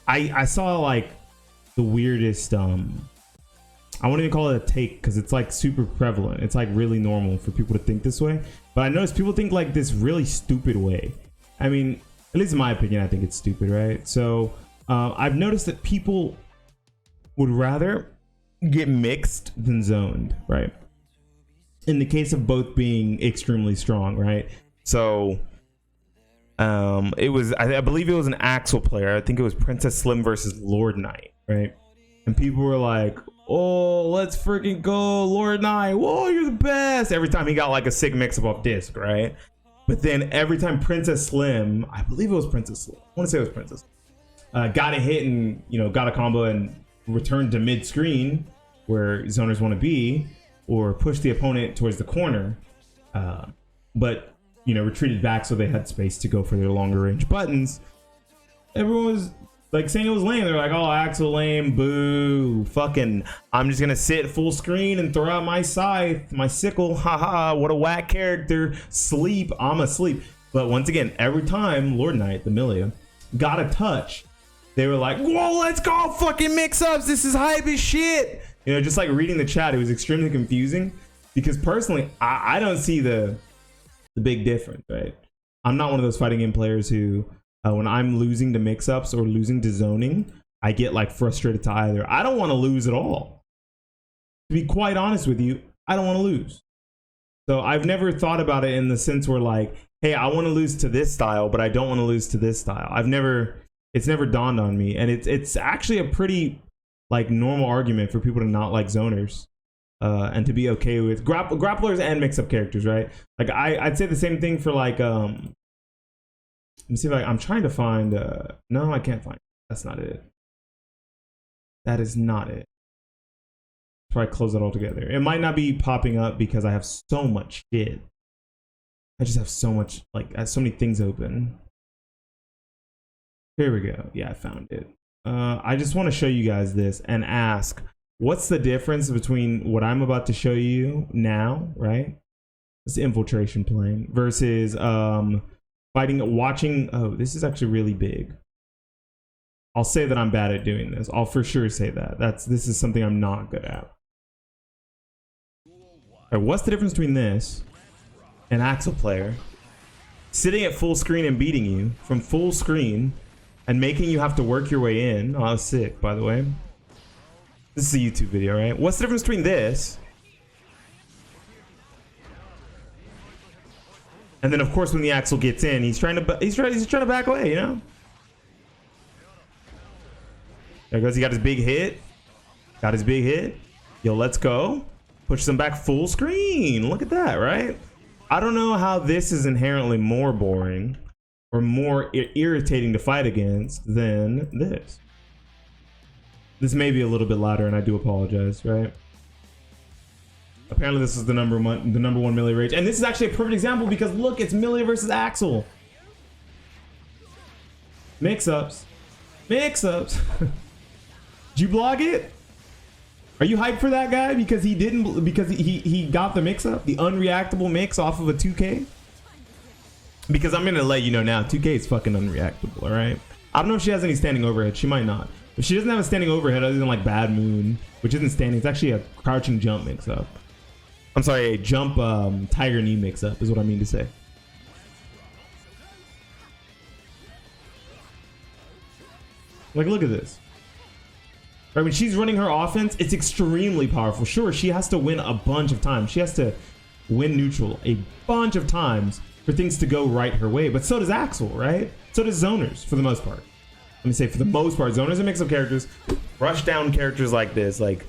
I saw like the weirdest I won't even call it a take because it's like super prevalent. It's like really normal for people to think this way. But I noticed people think like this really stupid way. I mean, at least in my opinion, I think it's stupid, right? So I've noticed that people would rather get mixed than zoned, right? In the case of both being extremely strong, right? So it was, I believe it was an Axel player. I think it was Princess Slim versus Lord Knight, right? And people were like, oh, let's freaking go, Lord Knight. Whoa, you're the best. Every time he got like a sick mix-up off disc, right? But then every time Princess Slim, I believe it was Princess Slim. I want to say it was Princess Slim, got a hit and, you know, got a combo and returned to mid-screen where zoners want to be, or push the opponent towards the corner, but, you know, retreated back so they had space to go for their longer range buttons. Everyone was like saying it was lame. They're like, oh, Axel lame, boo, fucking, I'm just gonna sit full screen and throw out my scythe, my sickle, haha, what a whack character, sleep, I'm asleep. But once again, every time Lord Knight, the Milia, got a touch, they were like, whoa, let's go, fucking mix-ups, this is hype as shit. You know, just like reading the chat, it was extremely confusing because personally, I don't see the big difference, right? I'm not one of those fighting game players who, when I'm losing to mix-ups or losing to zoning, I get like frustrated to either. I don't want to lose at all. To be quite honest with you, I don't want to lose. So I've never thought about it in the sense where like, hey, I want to lose to this style, but I don't want to lose to this style. It's never dawned on me. And it's actually a pretty like normal argument for people to not like zoners. And to be okay with grapplers and mix-up characters, right? Like I'd say the same thing for like let me see if I'm trying to find no, I can't find it. That's not it. That is not it. Try to close it all together. It might not be popping up because I have so much shit. I just have so much, like, I have so many things open. Here we go. Yeah, I found it. I just want to show you guys this and ask, what's the difference between what I'm about to show you now, right? This infiltration plane versus watching. Oh, this is actually really big. I'll say that I'm bad at doing this. I'll for sure say that. This is something I'm not good at. All right, what's the difference between this and Axel player sitting at full screen and beating you from full screen and making you have to work your way in? Oh, I was sick, by the way. This is a YouTube video, right? What's the difference between this and then, of course, when the Axel gets in, he's trying to back away, you know? There goes. He got his big hit. Got his big hit. Yo, let's go. Pushes him back full screen. Look at that, right? I don't know how this is inherently more boring or more irritating to fight against than this. This may be a little bit louder, and I do apologize, right? Apparently, this is the number one melee rage, and this is actually a perfect example because look, it's Milia versus Axel. Mix-ups. Did you blog it? Are you hyped for that guy because he got the mix-up, the unreactable mix off of a 2K? Because I'm gonna let you know now, 2K is fucking unreactable, all right? I don't know if she has any standing overhead. She might not. If she doesn't have a standing overhead other than like Bad Moon, which isn't standing, it's actually a crouching jump mix-up. I'm sorry, a jump tiger knee mix-up is what I mean to say. Like, look at this. Right, when she's running her offense, it's extremely powerful. Sure, she has to win a bunch of times. She has to win neutral a bunch of times for things to go right her way. But so does Axel, right? So does zoners, for the most part. Let me say, for the most part, zoners and mix-up characters, rush down characters like this, like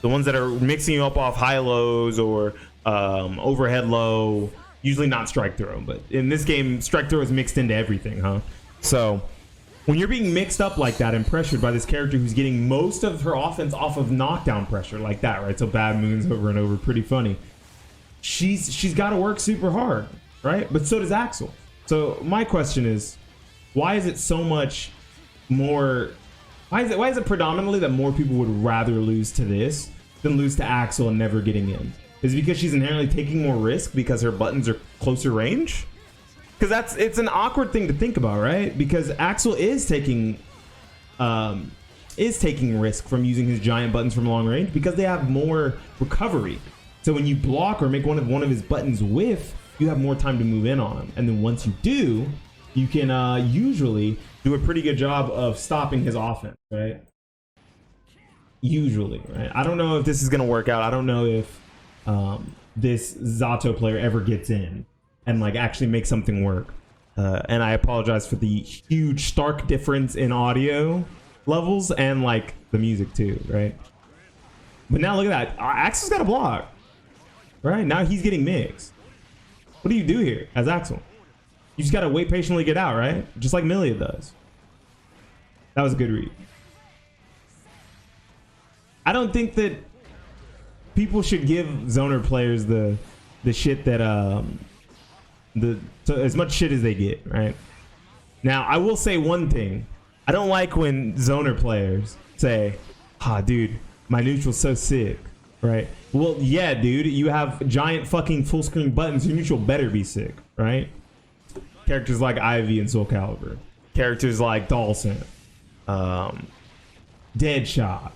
the ones that are mixing you up off high lows or overhead low, usually not strike throw. But in this game, strike throw is mixed into everything, huh? So when you're being mixed up like that and pressured by this character who's getting most of her offense off of knockdown pressure like that, right? So Bad Moon's over and over, pretty funny. She's got to work super hard, right? But so does Axel. So my question is, why is it so much more? Why is it predominantly that more people would rather lose to this than lose to Axel and never getting in? Is it because she's inherently taking more risk because her buttons are closer range? Because it's an awkward thing to think about, right? Because Axel is taking is taking risk from using his giant buttons from long range because they have more recovery. So when you block or make one of his buttons whiff, you have more time to move in on him. And then once you do, you can usually do a pretty good job of stopping his offense, right? Usually, right? I don't know if this is going to work out. I don't know if this Zato player ever gets in and like actually make something work. And I apologize for the huge stark difference in audio levels and like the music too, right? But now look at that. Axel's got a block, right? Now he's getting mixed. What do you do here as Axel? You just got to wait patiently, get out, right? Just like Milia does. That was a good read. I don't think that people should give zoner players the shit that so as much shit as they get, right? Now I will say one thing. I don't like when zoner players say, dude, my neutral's so sick, right? Well, yeah, dude, you have giant fucking full screen buttons. Your neutral better be sick, right? Characters like Ivy and Soul Calibur. Characters like Dawson. Deadshot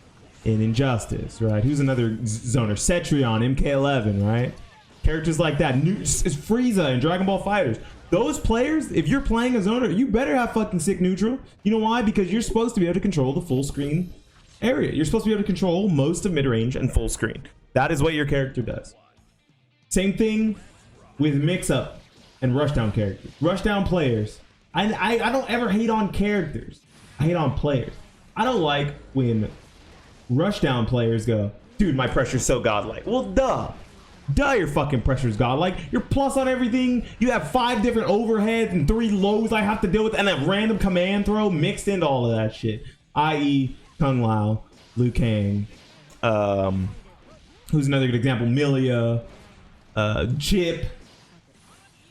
in Injustice, right? Who's another zoner? Cetrion, MK11, right? Characters like that. It's Frieza in Dragon Ball FighterZ. Those players, if you're playing a zoner, you better have fucking sick neutral. You know why? Because you're supposed to be able to control the full screen area. You're supposed to be able to control most of mid-range and full screen. That is what your character does. Same thing with mix-up and rushdown characters. Rushdown players. I don't ever hate on characters. I hate on players. I don't like when rushdown players go, dude, my pressure's so godlike. Well, duh. Duh, your fucking pressure's godlike. You're plus on everything. You have 5 different overheads and 3 lows I have to deal with, and a random command throw mixed into all of that shit. I.e. Kung Lao, Liu Kang, who's another good example? Milia, Chip.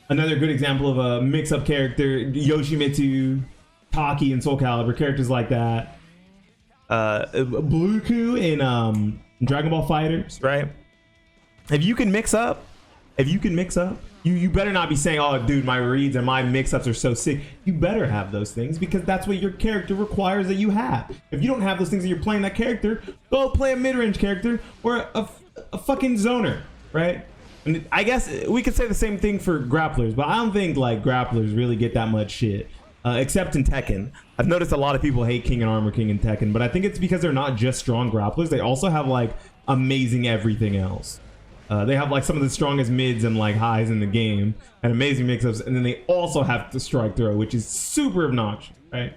Another good example of a mix-up character, Yoshimitsu, Taki, and Soul Calibur, characters like that. Bluku in Dragon Ball FighterZ, right? If you can mix up, you better not be saying, oh, dude, my reads and my mix-ups are so sick. You better have those things because that's what your character requires that you have. If you don't have those things and you're playing that character, go play a mid-range character or a fucking zoner, right? And I guess we could say the same thing for grapplers, but I don't think like grapplers really get that much shit, except in Tekken. I've noticed a lot of people hate King and Armor King in Tekken, but I think it's because they're not just strong grapplers. They also have like amazing everything else. They have like some of the strongest mids and like highs in the game and amazing mix-ups, and then they also have to strike throw, which is super obnoxious, right?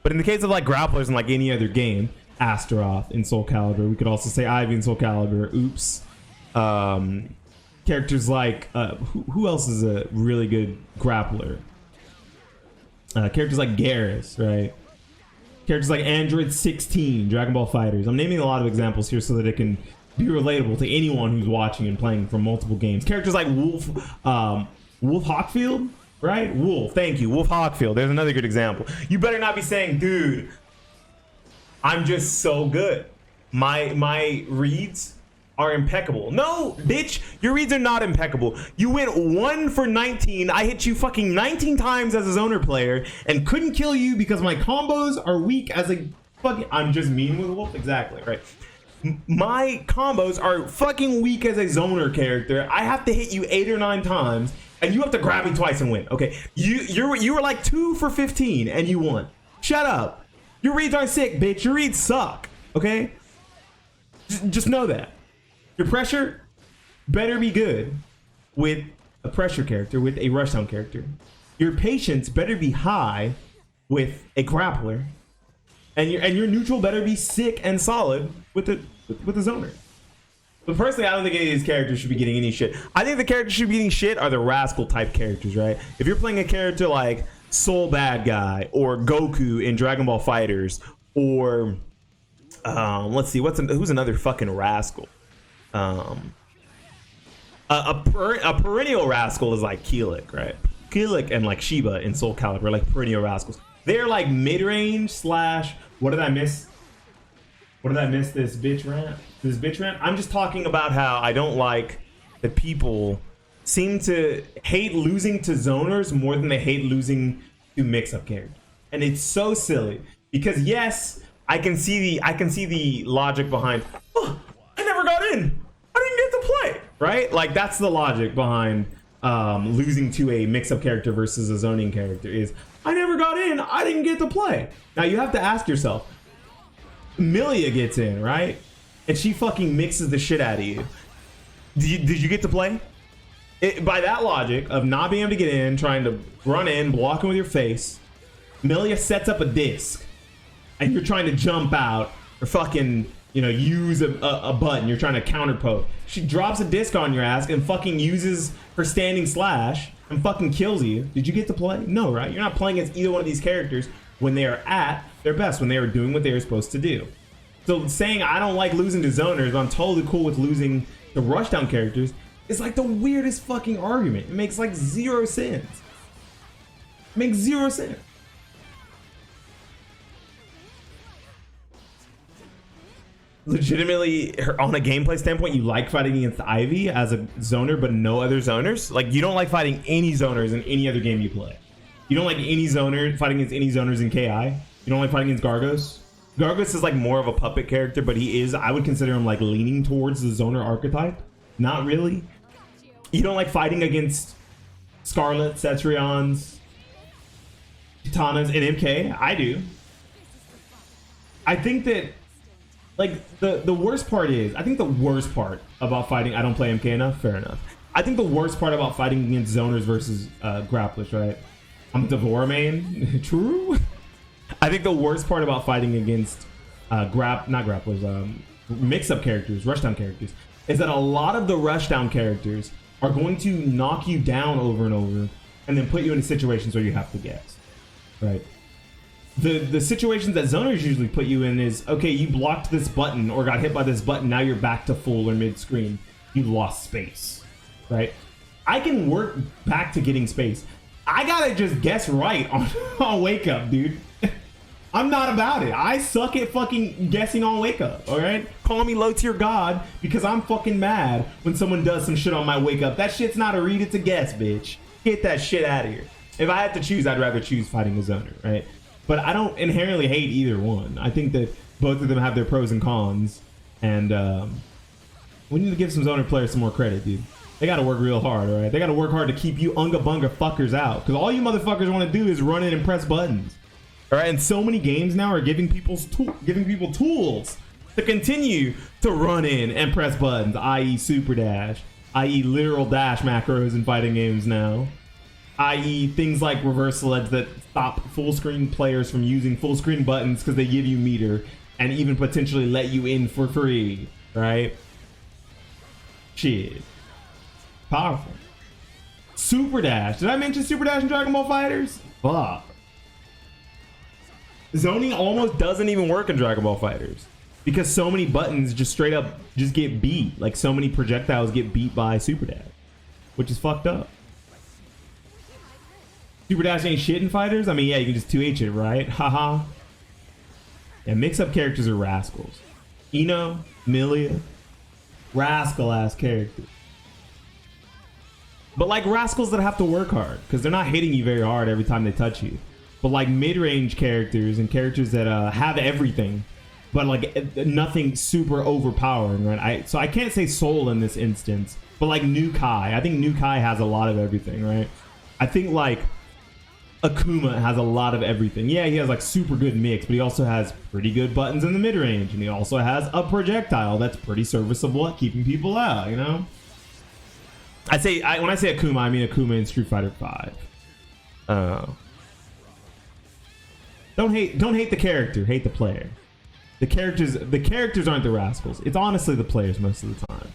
But in the case of like grapplers in like any other game, Astaroth in Soul Calibur, we could also say Ivy in Soul Calibur, Oops. Characters like who else is a really good grappler? Characters like Garrus, right? Characters like Android 16, Dragon Ball FighterZ. I'm naming a lot of examples here so that it can be relatable to anyone who's watching and playing from multiple games. Characters like Wolf Hawkfield, right? Wolf, thank you, Wolf Hawkfield. There's another good example. You better not be saying, dude, I'm just so good. My reads are impeccable. No, bitch, your reads are not impeccable. You went 1 for 19. I hit you fucking 19 times as a zoner player and couldn't kill you because my combos are weak as a fucking... I'm just mean with Wolf? Exactly, right. My combos are fucking weak as a zoner character. I have to hit you 8 or 9 times and you have to grab me twice and win. Okay, you were like 2 for 15 and you won. Shut up. Your reads aren't sick, bitch. Your reads suck, okay? Just know that. Your pressure better be good with a pressure character, with a rushdown character. Your patience better be high with a grappler. And your neutral better be sick and solid with a zoner. But personally, I don't think any of these characters should be getting any shit. I think the characters should be getting shit are the rascal type characters, right? If you're playing a character like Soul Bad Guy or Goku in Dragon Ball FighterZ, or let's see, who's another fucking rascal? A perennial rascal is like Keelik, right? Keelik and like Shiba in Soul Calibur, like perennial rascals. They're like mid-range slash... What did I miss? This bitch rant? I'm just talking about how I don't like that people seem to hate losing to zoners more than they hate losing to mix-up characters. And it's so silly. Because yes, I can see the logic behind, oh, I never got in, I didn't get to play, right? Like that's the logic behind losing to a mix-up character versus a zoning character is, I never got in, I didn't get to play. Now you have to ask yourself, Milia gets in, right? And she fucking mixes the shit out of you. Did you get to play? By that logic of not being able to get in, trying to run in, blocking with your face, Milia sets up a disc, and you're trying to jump out or fucking, you know, use a button. You're trying to counter poke. She drops a disc on your ass and fucking uses her standing slash and fucking kills you. Did you get to play? No, right? You're not playing against either one of these characters when they are at their best, when they are doing what they are supposed to do. So saying I don't like losing to zoners, but I'm totally cool with losing the rushdown characters, is like the weirdest fucking argument. It makes like zero sense. It makes zero sense. Legitimately, on a gameplay standpoint, you like fighting against Ivy as a zoner, but no other zoners? Like, you don't like fighting any zoners in any other game you play. You don't like any zoner, fighting against any zoners in KI? You don't like fighting against Gargos? Gargos is like more of a puppet character, but he is, I would consider him like leaning towards the zoner archetype. Not really. You don't like fighting against Scarlet, Cetrions, Katanas, and MK? I do. I think that, like, the worst part is, I think the worst part about fighting, I don't play MK enough, fair enough. I think the worst part about fighting against zoners versus grapplers, right? I'm Devora main, true? I think the worst part about fighting against mix-up characters, rushdown characters, is that a lot of the rushdown characters are going to knock you down over and over and then put you into situations where you have to guess, right? The situations that zoners usually put you in is, okay, you blocked this button or got hit by this button, now you're back to full or mid screen. You lost space, right? I can work back to getting space. I gotta just guess right on wake up, dude. I'm not about it. I suck at fucking guessing on wake up, all right? Call me low tier god because I'm fucking mad when someone does some shit on my wake up. That shit's not a read, it's a guess, bitch. Get that shit out of here. If I had to choose, I'd rather choose fighting a zoner, right? But I don't inherently hate either one. I think that both of them have their pros and cons, and we need to give some zoner players some more credit, dude. They gotta work real hard, all right? They gotta work hard to keep you unga bunga fuckers out, because all you motherfuckers want to do is run in and press buttons. All right, and so many games now are giving people tools to continue to run in and press buttons, i.e. super dash, i.e. literal dash macros in fighting games now, i.e. things like reversal edge that stop full screen players from using full screen buttons because they give you meter and even potentially let you in for free, right? Shit. Powerful. Super dash. Did I mention super dash in Dragon Ball Fighters? Fuck. Zoning almost doesn't even work in Dragon Ball Fighters because so many buttons just straight up just get beat. Like so many projectiles get beat by super dash, which is fucked up. Super dash ain't shit in fighters. I mean, yeah, you can just 2H it, right? Haha. Yeah, mix-up characters are rascals. Ino, Milia, rascal ass characters. But like rascals that have to work hard because they're not hitting you very hard every time they touch you. But like mid-range characters and characters that have everything, but like nothing super overpowering, right? So I can't say Soul in this instance, but like New Kai. I think New Kai has a lot of everything, right? I think like Akuma has a lot of everything. Yeah, he has like super good mix, but he also has pretty good buttons in the mid-range, and he also has a projectile that's pretty serviceable at keeping people out, you know? When I say Akuma, I mean Akuma in Street Fighter V. Don't hate the character, hate the player. The characters aren't the rascals. It's honestly the players most of the time.